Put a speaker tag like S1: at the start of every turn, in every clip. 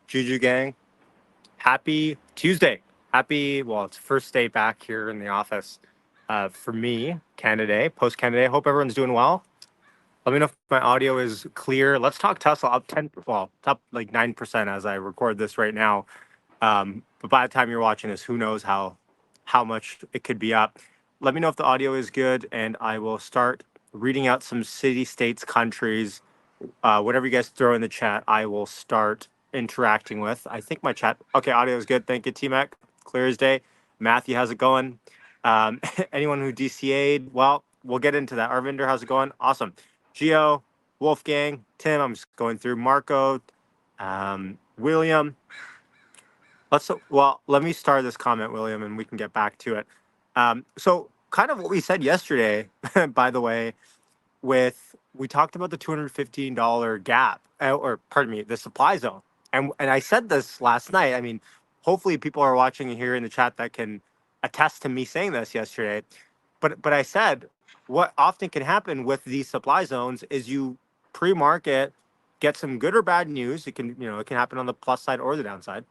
S1: Juju Gang. Happy Tuesday. It's first day back here in the office for me, Canada, post Canada. Hope everyone's doing well. Let me know if my audio is clear. Let's talk Tesla up 10, up like 9% as I record this right now. But by the time you're watching this, who knows how much it could be up. Let me know if the audio is good, and I will start reading out some city, states, countries, whatever you guys throw in the chat, I will start interacting with. I think my chat, okay, audio is good. Thank you, T-Mac. Clear as day. Matthew, how's it going? Anyone who DCA'd, well, we'll get into that. Arvinder, how's it going? Awesome. Geo, Wolfgang, Tim, I'm just going through. Marco, William. Let me start this comment, William, and we can get back to it. So kind of what we said yesterday, by the way, we talked about the $215 gap, or pardon me, the supply zone. And I said this last night. I mean, hopefully people are watching here in the chat that can attest to me saying this yesterday. But I said what often can happen with these supply zones is you pre-market, get some good or bad news. It can happen on the plus side or the downside,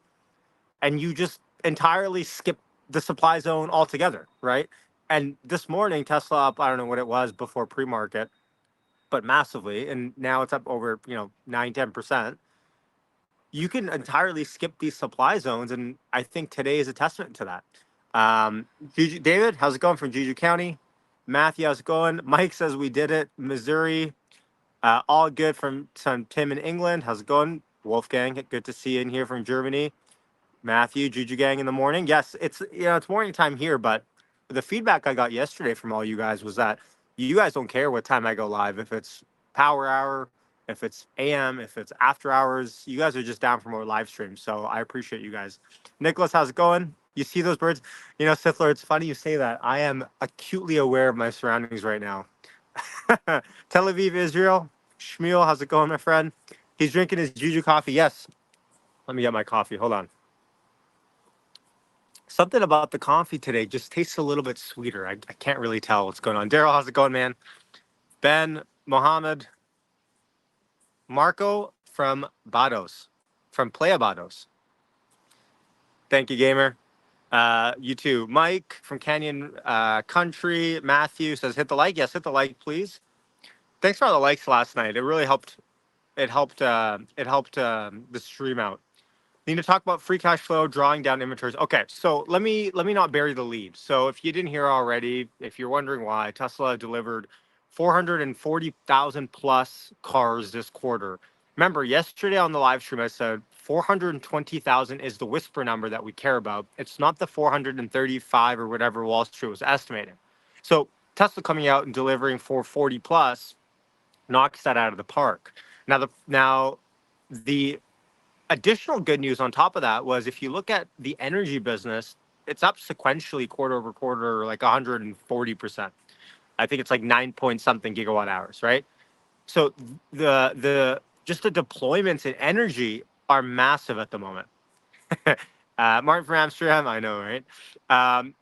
S1: and you just entirely skip the supply zone altogether, right? And this morning, Tesla up, I don't know what it was before pre-market, but massively, and now it's up over 9-10%. You can entirely skip these supply zones, and I think today is a testament to that. David, how's it going from Juju County? Matthew, how's it going? Mike says we did it. Missouri, all good from some Tim in England. How's it going? Wolfgang, good to see you in here from Germany. Matthew, Juju Gang in the morning. Yes, it's morning time here, but the feedback I got yesterday from all you guys was that you guys don't care what time I go live. If it's power hour, if it's AM, if it's after hours, you guys are just down for more live streams. So I appreciate you guys. Nicholas, how's it going? You see those birds? Sithler, it's funny you say that. I am acutely aware of my surroundings right now. Tel Aviv, Israel. Shmuel, how's it going, my friend? He's drinking his Juju coffee. Yes. Let me get my coffee. Hold on. Something about the coffee today just tastes a little bit sweeter. I can't really tell what's going on. Daryl, how's it going, man? Ben, Mohammed, Marco from Bados, from Playa Bados. Thank you, gamer. You too. Mike from Canyon Country. Matthew says, hit the like. Yes, hit the like, please. Thanks for all the likes last night. It really helped. It helped the stream out. Need to talk about free cash flow, drawing down inventories. Okay, so let me not bury the lead. So if you didn't hear already, if you're wondering why, Tesla delivered 440,000 plus cars this quarter. Remember, yesterday on the live stream, I said 420,000 is the whisper number that we care about. It's not the 435 or whatever Wall Street was estimating. So Tesla coming out and delivering 440 plus knocks that out of the park. Now the additional good news on top of that was if you look at the energy business, it's up sequentially quarter over quarter, like 140%. I think it's like 9 point something gigawatt hours, right? So the just the deployments in energy are massive at the moment. Martin from Amsterdam, I know, right? Um,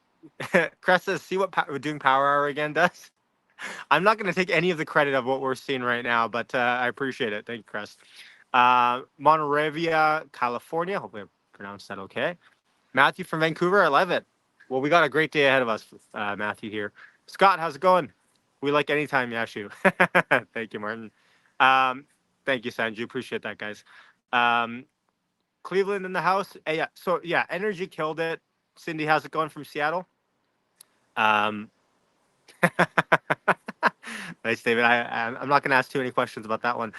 S1: Crest says, see what doing Power Hour again does. I'm not going to take any of the credit of what we're seeing right now, but I appreciate it. Thank you, Crest. Monrovia, California. Hopefully I pronounced that okay. Matthew from Vancouver. I love it. Well, we got a great day ahead of us, Matthew here. Scott, how's it going? We like anytime, Yashu. Thank you, Martin. Thank you, Sanju. Appreciate that, guys. Um, Cleveland in the house. Yeah. So yeah, energy killed it. Cindy, how's it going from Seattle? Um, nice, David. I'm not going to ask too many questions about that one.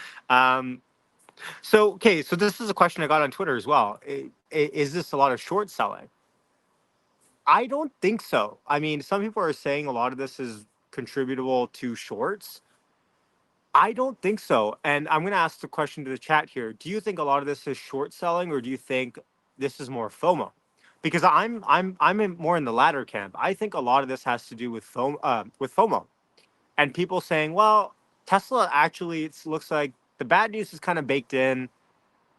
S1: So this is a question I got on Twitter as well. Is this a lot of short selling? I don't think so. I mean, some people are saying a lot of this is contributable to shorts. I don't think so. And I'm going to ask the question to the chat here. Do you think a lot of this is short selling, or do you think this is more FOMO? Because more in the latter camp. I think a lot of this has to do with FOMO, and people saying, well, Tesla actually looks like the bad news is kind of baked in.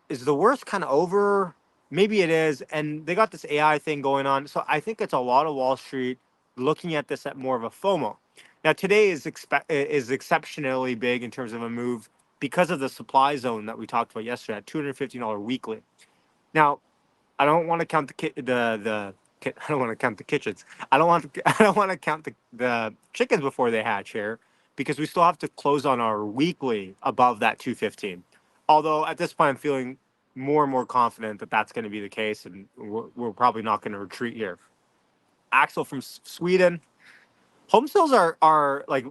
S1: Is the worst kind of over? Maybe it is. And they got this AI thing going on. So I think it's a lot of Wall Street looking at this at more of a FOMO. Now today is exceptionally big in terms of a move because of the supply zone that we talked about yesterday at $215 weekly. Now, I don't want to count I don't want to count the kitchens. I don't want to count the chickens before they hatch here, because we still have to close on our weekly above that 215. Although at this point I'm feeling more and more confident that that's going to be the case, and we're probably not going to retreat here. Axel from Sweden. Home sales are like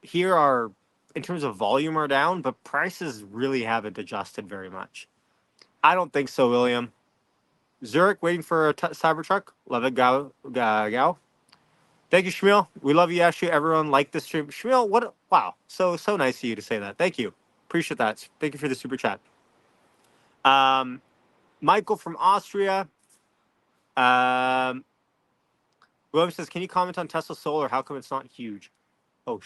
S1: here are, in terms of volume, are down, but prices really haven't adjusted very much. I don't think so, William. Zurich waiting for a Cybertruck. Love it, Gao. Thank you, Shmuel. We love you, Ashley. Everyone like the stream. Shmuel, what? Wow, so nice of you to say that. Thank you. Appreciate that. Thank you for the super chat. Um, Michael from Austria. Um, William says, can you comment on Tesla Solar? How come it's not huge? Oh,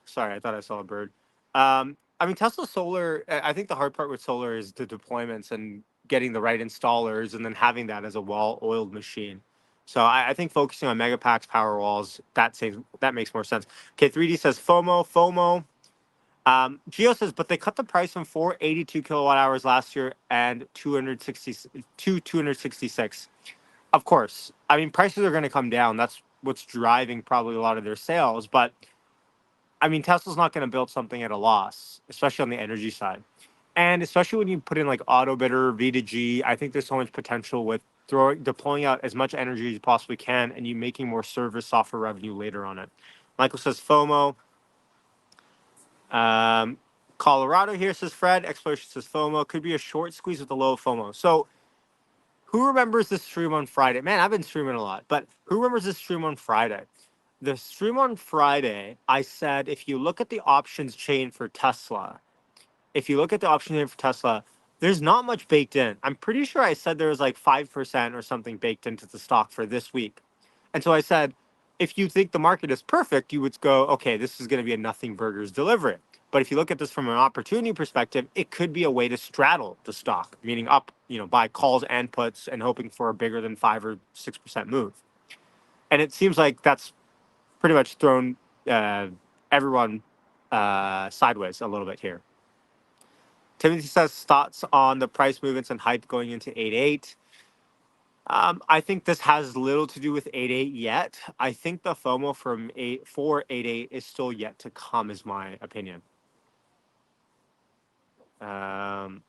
S1: sorry, I thought I saw a bird. I mean, Tesla Solar, I think the hard part with solar is the deployments and getting the right installers and then having that as a well-oiled machine. So I think focusing on Megapacks, power walls, that makes more sense. Okay, 3D says FOMO. Geo says, but they cut the price from 482 kilowatt hours last year and 266. Of course. I mean, prices are going to come down. That's what's driving probably a lot of their sales. But I mean, Tesla's not going to build something at a loss, especially on the energy side. And especially when you put in like AutoBidder, V2G, I think there's so much potential with deploying out as much energy as you possibly can and you making more service software revenue later on it. Michael says FOMO. Um, Colorado here says Fred. Exploration says FOMO. Could be a short squeeze with a low FOMO. So who remembers this stream on Friday? Man, I've been streaming a lot, but who remembers this stream on Friday? The stream on Friday, I said, if you look at the options chain for Tesla, there's not much baked in. I'm pretty sure I said there was like 5% or something baked into the stock for this week. And so I said, if you think the market is perfect, you would go, okay, this is going to be a nothing burgers delivery. But if you look at this from an opportunity perspective, it could be a way to straddle the stock, meaning up, buy calls and puts and hoping for a bigger than 5 or 6% move. And it seems like that's pretty much thrown everyone sideways a little bit here. Timothy says thoughts on the price movements and hype going into 8.8. I think this has little to do with 8.8 yet. I think the FOMO from 8.8 is still yet to come, is my opinion. Let's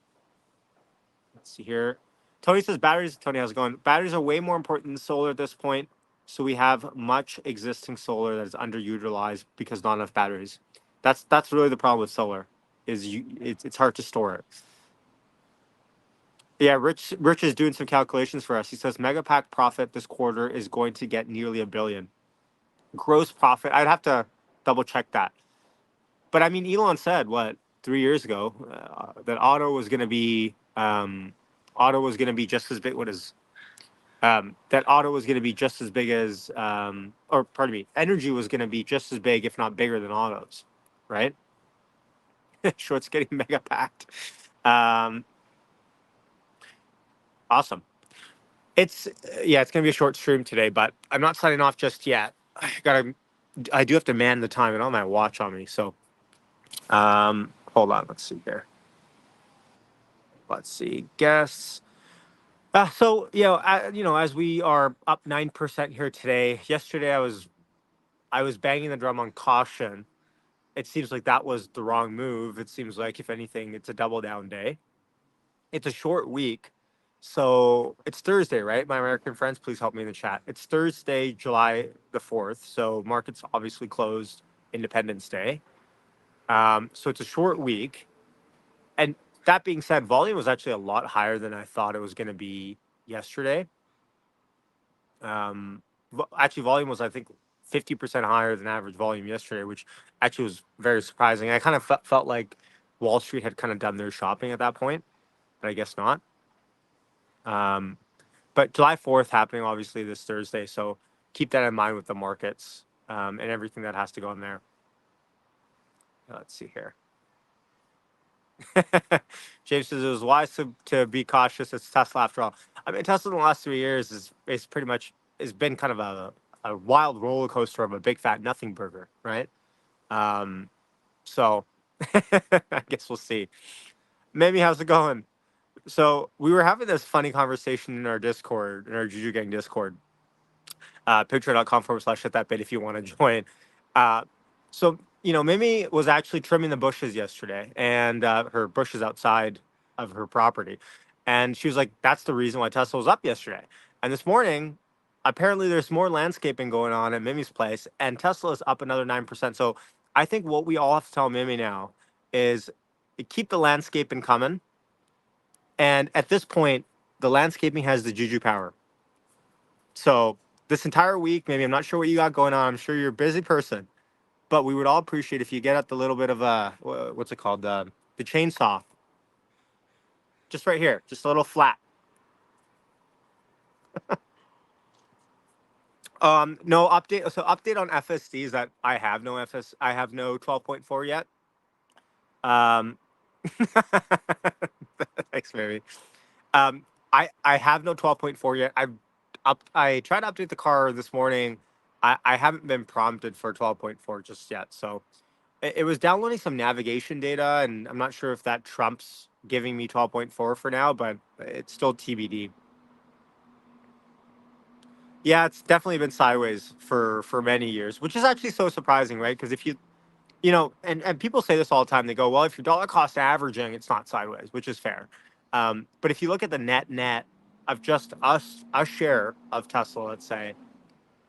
S1: see here. Tony says batteries. Tony, how's it going? Batteries are way more important than solar at this point. So we have much existing solar that is underutilized because not enough batteries. That's really the problem with solar. It's hard to store it. Yeah, Rich is doing some calculations for us. He says Megapack profit this quarter is going to get nearly $1 billion. Gross profit, I'd have to double check that. But I mean, Elon said 3 years ago that auto was going to be just as big. That auto was going to be just as big as, or pardon me, energy was going to be just as big, if not bigger, than autos, right? Short's getting mega packed. Awesome. It's gonna be a short stream today, but I'm not signing off just yet. I do have to man the time, and all my watch on me. So, hold on. Let's see here. Let's see. Guess. So as we are up 9% here today. Yesterday, I was banging the drum on caution. It seems like that was the wrong move. It seems like, if anything, it's a double down day. It's a short week. So it's Thursday, right? My American friends, please help me in the chat. It's Thursday, July the 4th. So market's obviously closed Independence Day. So it's a short week. And that being said, volume was actually a lot higher than I thought it was going to be yesterday. Actually, volume was, I think, 50% higher than average volume yesterday, which actually was very surprising. I kind of felt like Wall Street had kind of done their shopping at that point, but I guess not. But July 4th happening obviously this Thursday, so keep that in mind with the markets and everything that has to go in there. Let's see here. James says it was wise to be cautious. It's Tesla after all. I mean, Tesla in the last 3 years is pretty much has been kind of a wild roller coaster of a big fat nothing burger, right? So I guess we'll see. Maybe how's it going? So we were having this funny conversation in our Discord, in our Juju Gang Discord, picture.com/hit that bit if you want to join. Uh, Mimi was actually trimming the bushes yesterday, and her bushes outside of her property, and she was like, "That's the reason why Tesla was up yesterday." And this morning, apparently, there's more landscaping going on at Mimi's place, and Tesla is up another 9%. So I think what we all have to tell Mimi now is keep the landscaping coming. And at this point, the landscaping has the juju power. So this entire week, maybe I'm not sure what you got going on. I'm sure you're a busy person, but we would all appreciate if you get out the little bit of what's it called, the chainsaw, just right here, just a little flat. No update. So update on FSDs that I have no 12.4 yet. Um, thanks, maybe. I have no 12.4 yet. I tried to update the car this morning. I haven't been prompted for 12.4 just yet. So it was downloading some navigation data, and I'm not sure if that trumps giving me 12.4 for now, but it's still TBD. Yeah, it's definitely been sideways for many years, which is actually so surprising, right? Because if and people say this all the time. They go, well, if you're dollar cost averaging, it's not sideways, which is fair. But if you look at the net of just a share of Tesla, let's say,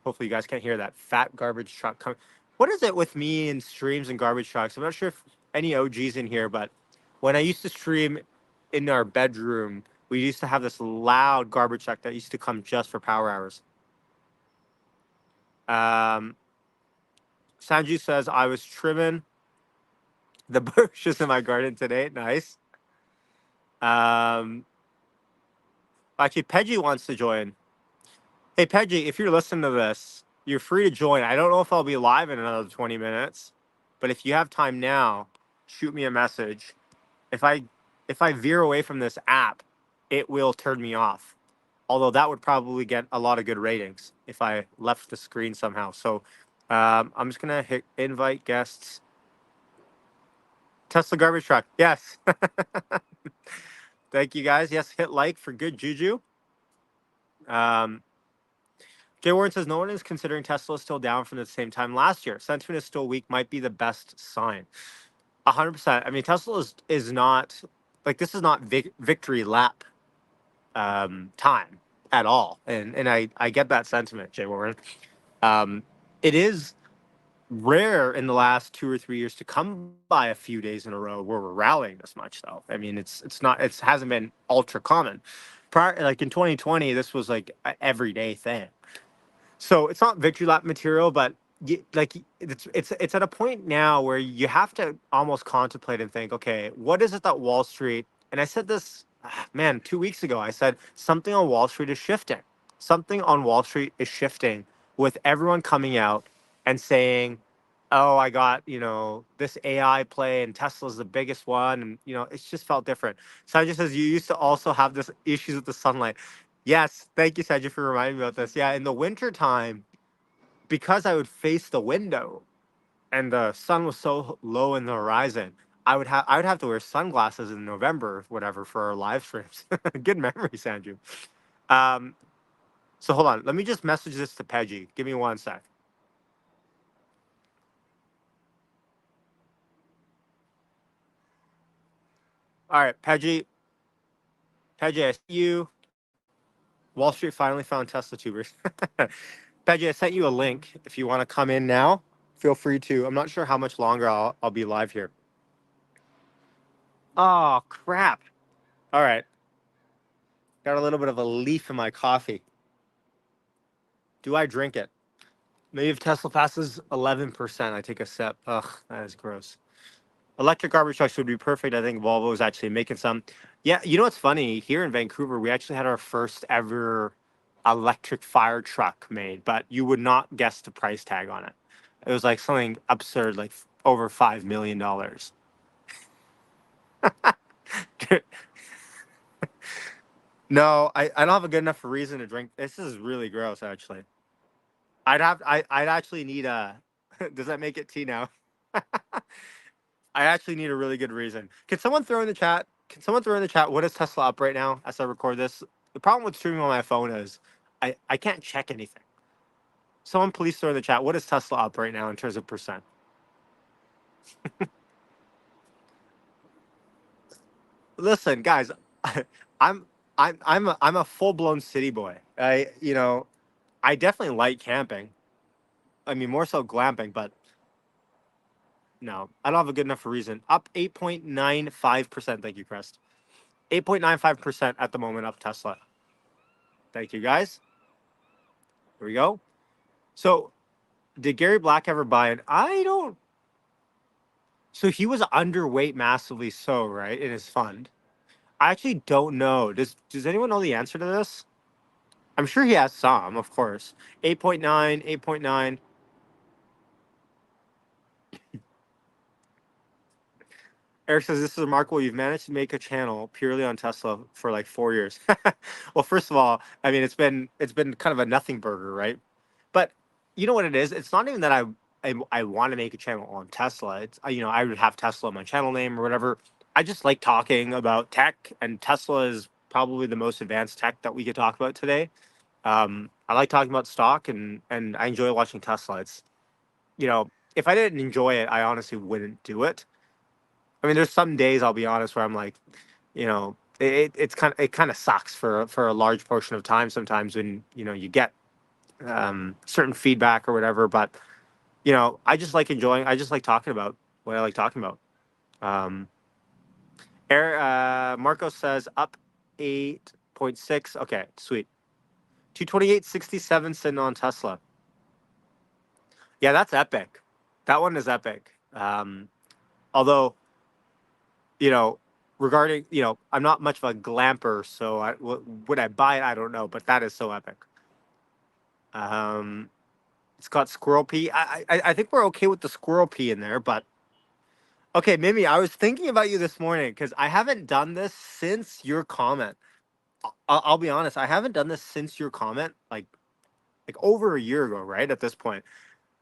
S1: hopefully you guys can't hear that fat garbage truck coming. What is it with me and streams and garbage trucks? I'm not sure if any OGs in here, but when I used to stream in our bedroom, we used to have this loud garbage truck that used to come just for power hours. Um, Sanju says I was trimming the bushes in my garden today. Nice. Um, Actually, Peggy wants to join. Hey, Peggy, if you're listening to this, you're free to join. I don't know if I'll be live in another 20 minutes, but if you have time now, shoot me a message. If I if I veer away from this app, it will turn me off. Although that would probably get a lot of good ratings if I left the screen somehow. So I'm just gonna hit invite guests. Tesla garbage truck. Yes. Thank you guys. Yes, hit like for good juju. Um, Jay Warren says no one is considering Tesla still down from the same time last year. Sentiment is still weak. Might be the best sign. 100%. I mean, Tesla is not like this is not victory lap time at all, and I get that sentiment, Jay Warren. Um, it is rare in the last 2 or 3 years to come by a few days in a row where we're rallying this much, though. I mean, it's not it hasn't been ultra common. Prior, like in 2020, this was like an everyday thing. So it's not victory lap material, but it's at a point now where you have to almost contemplate and think, okay, what is it that Wall Street? And I said this, man, 2 weeks ago. I said something on Wall Street is shifting. Something on Wall Street is shifting with everyone coming out and saying, "Oh, I got this AI play, and Tesla's the biggest one," and it's just felt different. Sanjay says you used to also have this issues with the sunlight. Yes, thank you, Sajid, for reminding me about this. Yeah, in the winter time, because I would face the window and the sun was so low in the horizon, I would have to wear sunglasses in November, whatever, for our live streams. Good memory, Sanju. Um, so hold on, let me just message this to Peggy. Give me one sec. All right, Peggy, I see you. Wall Street finally found Tesla tubers. Peggy, I sent you a link. If you want to come in now, feel free to. I'm not sure how much longer I'll be live here. Oh, crap. All right. Got a little bit of a leaf in my coffee. Do I drink it? Maybe if Tesla passes 11%, I take a sip. Ugh, that is gross. Electric garbage trucks would be perfect. I think Volvo is actually making some. Yeah, you know what's funny? Here in Vancouver, we actually had our first ever electric fire truck made, but you would not guess the price tag on it. It was like something absurd, like over $5 million. No, I don't have a good enough reason to drink. This is really gross, actually. I'd actually need a. Does that make it tea now? I actually need a really good reason. Can someone throw in the chat? Can someone throw in the chat what is Tesla up right now as I record this? The problem with streaming on my phone is I can't check anything. Someone please throw in the chat what is Tesla up right now in terms of percent. Listen, guys, I'm I'm a full blown city boy. I definitely like camping. I mean more so glamping, but no, I don't have a good enough reason. Up 8.95%. Thank you, Crest. 8.95% at the moment up Tesla. Thank you, guys. Here we go. So, did Gary Black ever buy it? I don't. So he was underweight massively, so right in his fund. I actually don't know. Does anyone know the answer to this? I'm sure he has some, of course. 8.9, 8.9. Eric says this is remarkable. You've managed to make a channel purely on Tesla for like 4 years. Well, first of all, I mean it's been kind of a nothing burger, right? But you know what it is? It's not even that I want to make a channel on Tesla. It's I would have Tesla on my channel name or whatever. I just like talking about tech, and Tesla is probably the most advanced tech that we could talk about today. I like talking about stock, and I enjoy watching Tesla. It's if I didn't enjoy it, I honestly wouldn't do it. I mean, there's some days I'll be honest where I'm like, it kind of sucks for a large portion of time sometimes when you get certain feedback or whatever. But I just like enjoying. I just like talking about what I like talking about. Um, Marco says up 8.6. Okay, sweet. 228.67 sitting on Tesla. Yeah, that's epic. That one is epic. Although you know, regarding, I'm not much of a glamper, so would I buy it? I don't know, but that is so epic. Um, it's got squirrel pea. I think we're okay with the squirrel pea in there, but okay, Mimi, I was thinking about you this morning because I haven't done this since your comment. I'll be honest, I haven't done this since your comment, like over a year ago, right at this point.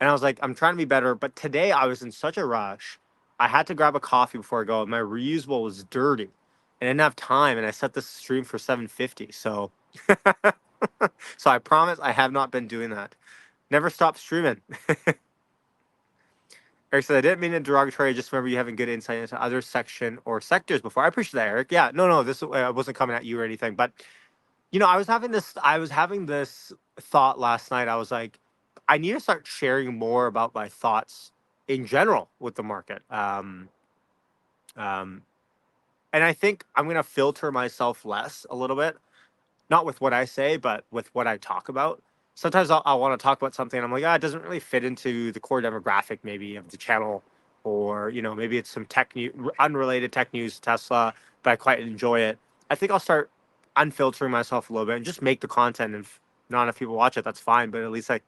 S1: And I was like, I'm trying to be better. But today I was in such a rush. I had to grab a coffee before I go. And my reusable was dirty. And I didn't have time. And I set this stream for 7:50. So so I promise I have not been doing that. Never stop streaming. Eric said, I didn't mean it derogatory. I just remember you having good insight into other section or sectors before. I appreciate that, Eric. Yeah, no, this I wasn't coming at you or anything. But I was having this thought last night. I was like, I need to start sharing more about my thoughts in general with the market. Um, and I think I'm gonna filter myself less a little bit, not with what I say, but with what I talk about. Sometimes I'll want to talk about something, and I'm like, it doesn't really fit into the core demographic, maybe of the channel, or maybe it's some unrelated tech news, Tesla, but I quite enjoy it. I think I'll start unfiltering myself a little bit and just make the content. And if not enough people watch it, that's fine. But at least I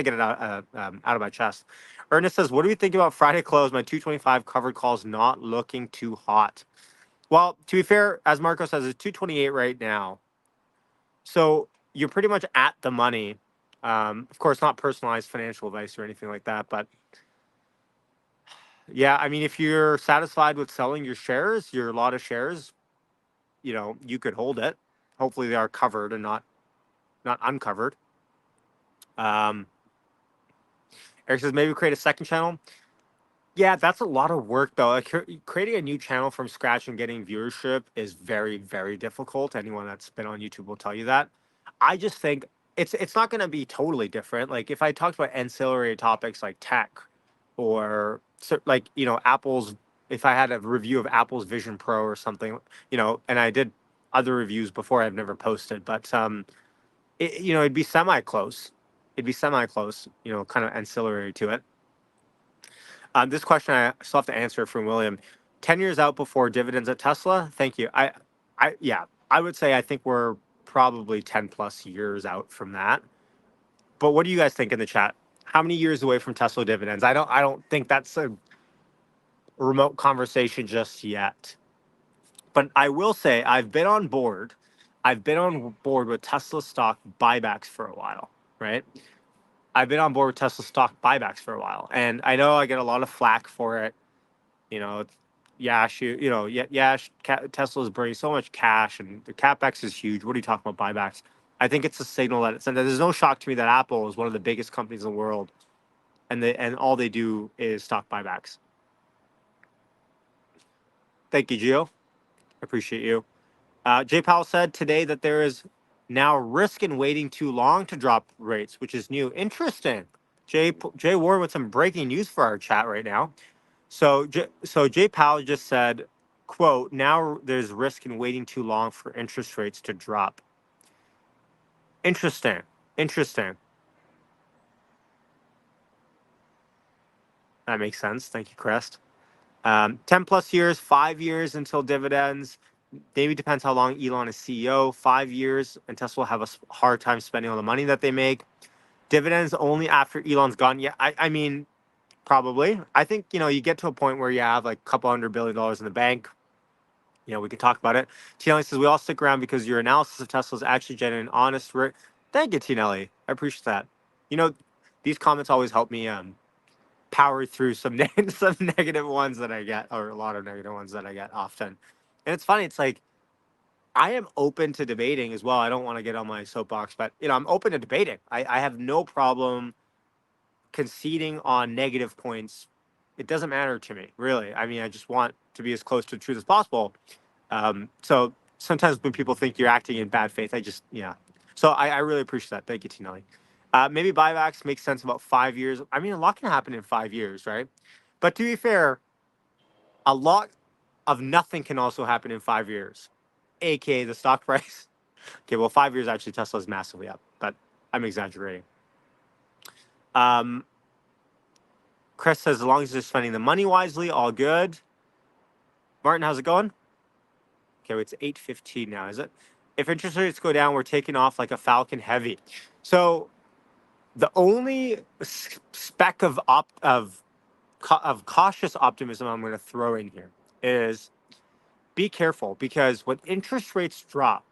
S1: get it out of my chest. Ernest says, "What do we think about Friday close? My 225 covered calls not looking too hot." Well, to be fair, as Marco says, it's 228 right now. So you're pretty much at the money. Of course, not personalized financial advice or anything like that. But yeah, I mean, if you're satisfied with selling your shares, your lot of shares, you could hold it. Hopefully, they are covered and not uncovered. Um, Eric says maybe create a second channel. Yeah, that's a lot of work though. Like, creating a new channel from scratch and getting viewership is very, very difficult. Anyone that's been on YouTube will tell you that. I just think it's not going to be totally different. Like if I talked about ancillary topics like tech, or like Apple's, if I had a review of Apple's Vision Pro or something, and I did other reviews before I've never posted, but it'd be semi close. It'd be semi close, kind of ancillary to it. This question I still have to answer from William. 10 years out before dividends at Tesla. Thank you. Yeah, I would say I think we're probably 10 plus years out from that. But what do you guys think in the chat? How many years away from Tesla dividends? I don't think that's a remote conversation just yet. But I will say I've been on board. I've been on board with Tesla stock buybacks for a while, right? I've been on board with Tesla stock buybacks for a while, and I know I get a lot of flack for it. You know, Yash, Tesla is burning so much cash, and the capex is huge. What are you talking about buybacks? I think it's a signal that there's no shock to me that Apple is one of the biggest companies in the world, and all they do is stock buybacks. Thank you, Gio. Appreciate you. Jay Powell said today that there is now risk in waiting too long to drop rates, which is new. Interesting. Jay Ward with some breaking news for our chat right now. So Jay Powell just said, "quote Now there's risk in waiting too long for interest rates to drop." Interesting. Interesting. That makes sense. Thank you, Crest. 10 plus years, 5 years until dividends. Maybe depends how long Elon is CEO. 5 years, and Tesla will have a hard time spending all the money that they make. Dividends only after Elon's gone. Yeah, I mean, probably. I think you get to a point where you have like a couple $100 billion in the bank. We could talk about it. Tinelli says we all stick around because your analysis of Tesla is actually genuine and honest. Thank you, Tinelli. I appreciate that. You know, these comments always help me power through some some negative ones that I get, or a lot of negative ones that I get often. And it's funny. It's like I am open to debating as well. I don't want to get on my soapbox, but I'm open to debating. I have no problem conceding on negative points. It doesn't matter to me, really. I mean, I just want to be as close to the truth as possible. So sometimes when people think you're acting in bad faith, yeah. So I really appreciate that. Thank you, Tinelli. Maybe buybacks make sense about 5 years. I mean, a lot can happen in 5 years, right? But to be fair, a lot of nothing can also happen in 5 years, aka the stock price. Okay, well, 5 years actually Tesla's massively up, but I'm exaggerating. Chris says as long as they're spending the money wisely, all good. Martin, how's it going? Okay, it's 8:15 now, is it? If interest rates go down, we're taking off like a Falcon Heavy. So the only speck of cautious optimism I'm going to throw in here is be careful, because when interest rates drop,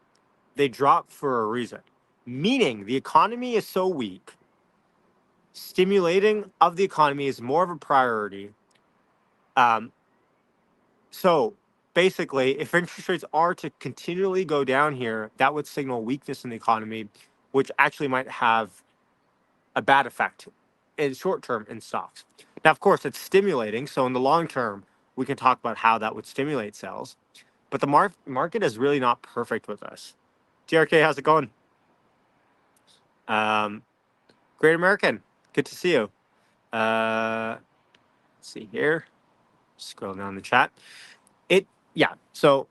S1: they drop for a reason. Meaning the economy is so weak, stimulating of the economy is more of a priority. So basically, if interest rates are to continually go down here, that would signal weakness in the economy, which actually might have a bad effect in short term in stocks. Now, of course, it's stimulating. So in the long term, we can talk about how that would stimulate sales. But the market is really not perfect with us. TRK, how's it going? Um, Great American, good to see you. Let's see here. Scroll down the chat. Yeah. So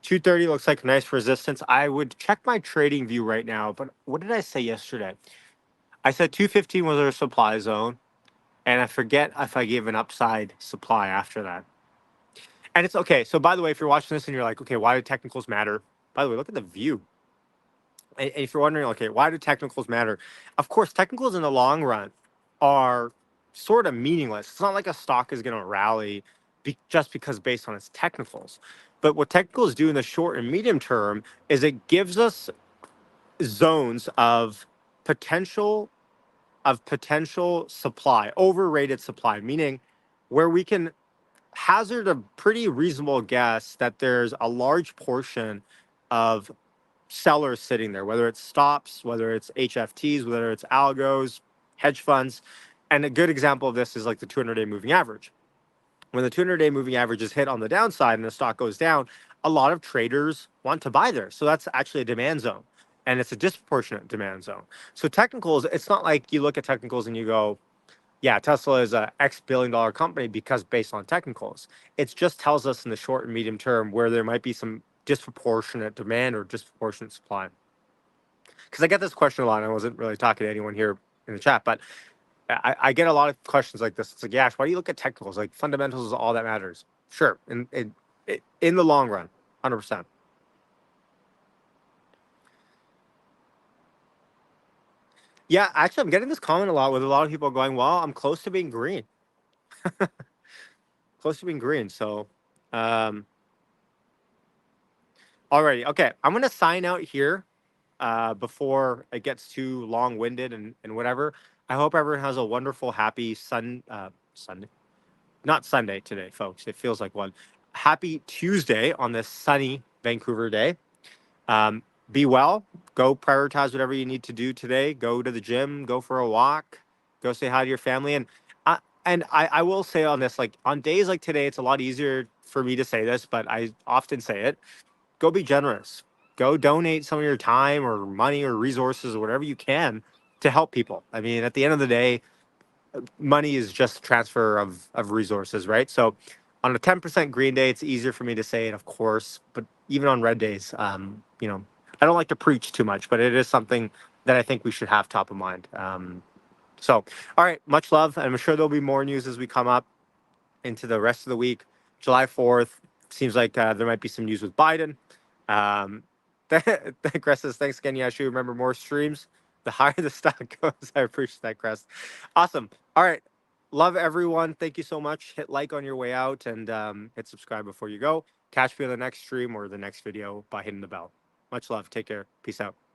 S1: 230 looks like nice resistance. I would check my trading view right now, but what did I say yesterday? I said 215 was our supply zone, and I forget if I gave an upside supply after that. And it's okay. So by the way, if you're watching this and you're like, okay, why do technicals matter? By the way, look at the view. And if you're wondering, okay, why do technicals matter? Of course, technicals in the long run are sort of meaningless. It's not like a stock is going to rally just because based on its technicals. But what technicals do in the short and medium term is it gives us zones of potential supply, overrated supply, meaning where we can hazard a pretty reasonable guess that there's a large portion of sellers sitting there, whether it's stops, whether it's HFTs, whether it's algos, hedge funds. And a good example of this is like the 200-day moving average. When the 200-day moving average is hit on the downside and the stock goes down, a lot of traders want to buy there. So that's actually a demand zone, and it's a disproportionate demand zone. So technicals, it's not like you look at technicals and you go, yeah, Tesla is a X billion-dollar company because based on technicals. It just tells us in the short and medium term where there might be some disproportionate demand or disproportionate supply. Because I get this question a lot, and I wasn't really talking to anyone here in the chat, but I get a lot of questions like this. It's like, Yash, why do you look at technicals? Like fundamentals is all that matters. Sure, in the long run, 100%. Yeah, actually, I'm getting this comment a lot with a lot of people going, well, I'm close to being green. Close to being green. So, alrighty. Okay, I'm going to sign out here before it gets too long-winded and whatever. I hope everyone has a wonderful, happy Sunday. not Sunday today, folks. It feels like one. Happy Tuesday on this sunny Vancouver day. Um, be well. Go prioritize whatever you need to do today. Go to the gym. Go for a walk. Go say hi to your family. And I will say on this, like on days like today, it's a lot easier for me to say this, but I often say it. Go be generous. Go donate some of your time or money or resources or whatever you can to help people. I mean, at the end of the day, money is just transfer of resources, right? So on a 10% green day, it's easier for me to say it, of course, but even on red days, I don't like to preach too much, but it is something that I think we should have top of mind. So, all right, much love. And I'm sure there'll be more news as we come up into the rest of the week. July 4th, seems like there might be some news with Biden. Um, Crest says, thanks again. Yeah, I should remember more streams. The higher the stock goes. I appreciate that, Crest. Awesome. All right. Love everyone. Thank you so much. Hit like on your way out and hit subscribe before you go. Catch me on the next stream or the next video by hitting the bell. Much love. Take care. Peace out.